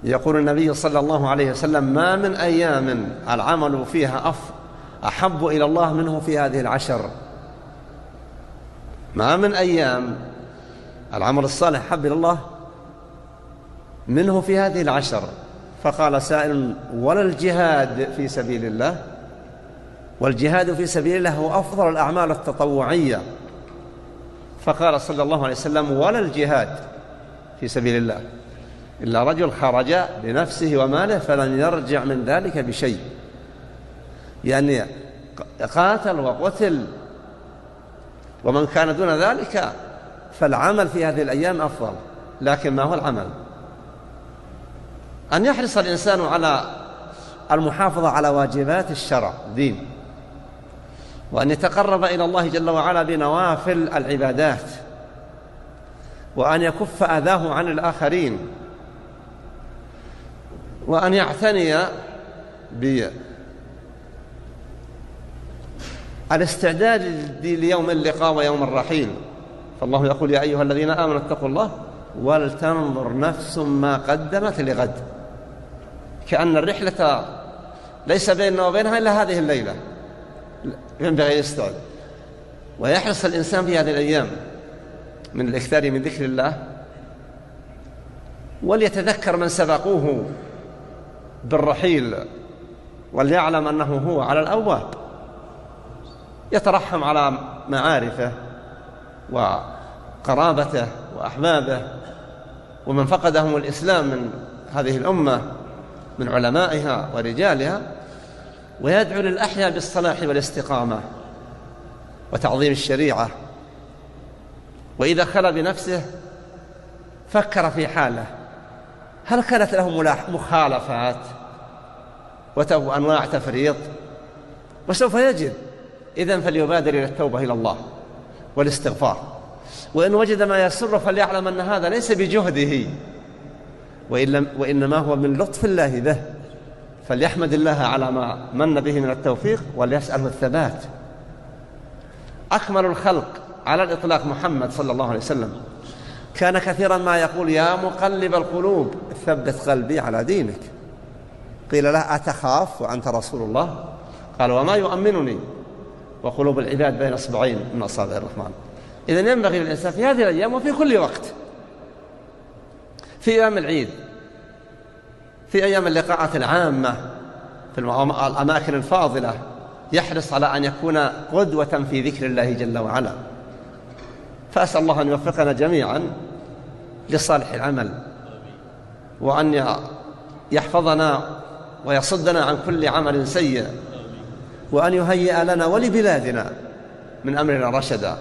يقول النبي صلى الله عليه وسلم: ما من أيام العمل فيها أحب إلى الله منه في هذه العشر. ما من أيام العمل الصالح أحب إلى الله منه في هذه العشر. فقال سائل: ولا الجهاد في سبيل الله؟ والجهاد في سبيل الله هو أفضل الأعمال التطوعية. فقال صلى الله عليه وسلم: ولا الجهاد في سبيل الله إلا رجل خرج بنفسه وماله فلن يرجع من ذلك بشيء. يعني قاتل وقتل، ومن كان دون ذلك فالعمل في هذه الأيام أفضل. لكن ما هو العمل؟ أن يحرص الإنسان على المحافظة على واجبات الشرع دين، وأن يتقرب إلى الله جل وعلا بنوافل العبادات، وأن يكف أذاه عن الآخرين، وأن يعتني بالاستعداد ليوم اللقاء ويوم الرحيل. فالله يقول: يا أيها الذين آمنوا اتقوا الله ولتنظر نفس ما قدمت لغد. كأن الرحلة ليس بيننا وبينها إلا هذه الليلة، ينبغي يستعد ويحرص الإنسان في هذه الأيام من الإكثار من ذكر الله، وليتذكر من سبقوه بالرحيل، وليعلم أنه هو على الأول، يترحم على معارفه وقرابته وأحبابه ومن فقدهم الإسلام من هذه الأمة من علمائها ورجالها، ويدعو للأحياء بالصلاح والاستقامة وتعظيم الشريعة. وإذا خلا بنفسه فكر في حاله: هل كانت له مخالفات وأنواع تفريط؟ وسوف يجد. إذن فليبادر إلى التوبة إلى الله والاستغفار، وإن وجد ما يسر فليعلم أن هذا ليس بجهده، وإنما هو من لطف الله به، فليحمد الله على ما من به من التوفيق وليسأله الثبات. أكمل الخلق على الإطلاق محمد صلى الله عليه وسلم كان كثيرا ما يقول: يا مقلب القلوب ثبت قلبي على دينك. قيل له: أتخاف وأنت رسول الله؟ قال: وما يؤمنني وقلوب العباد بين أصبعين من أصابع الرحمن. إذن ينبغي للإنسان في هذه الأيام وفي كل وقت، في أيام العيد، في أيام اللقاءات العامة في الأماكن الفاضلة، يحرص على أن يكون قدوة في ذكر الله جل وعلا. فأسأل الله أن يوفقنا جميعا لصالح العمل، وأن يحفظنا ويصدنا عن كل عمل سيء، وأن يهيئ لنا ولبلادنا من أمرنا رشدا،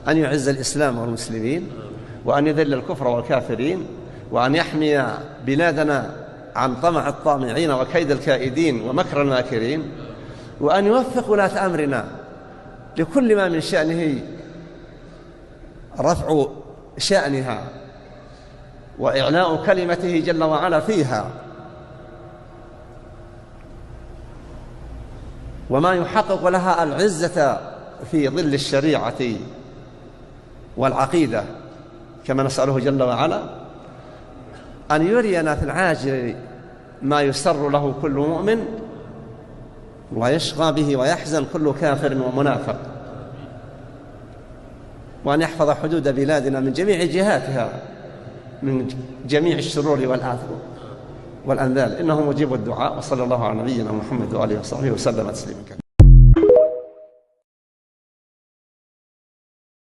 أن يعز الإسلام والمسلمين، وأن يذل الكفر والكافرين، وأن يحمي بلادنا عن طمع الطامعين وكيد الكائدين ومكر الماكرين، وأن يوفق ولاة أمرنا لكل ما من شأنه رفع شأنها وإعلاء كلمته جل وعلا فيها، وما يحقق لها العزة في ظل الشريعة والعقيدة، كما نسأله جل وعلا أن يرينا في العاجل ما يسر له كل مؤمن ويشقى به ويحزن كل كافر ومنافق، وأن يحفظ حدود بلادنا من جميع جهاتها من جميع الشرور والآثم والأنذال، إنه مجيب الدعاء. وصلى الله على نبينا محمد وآله وصحبه وسلم تسليما كثيرا.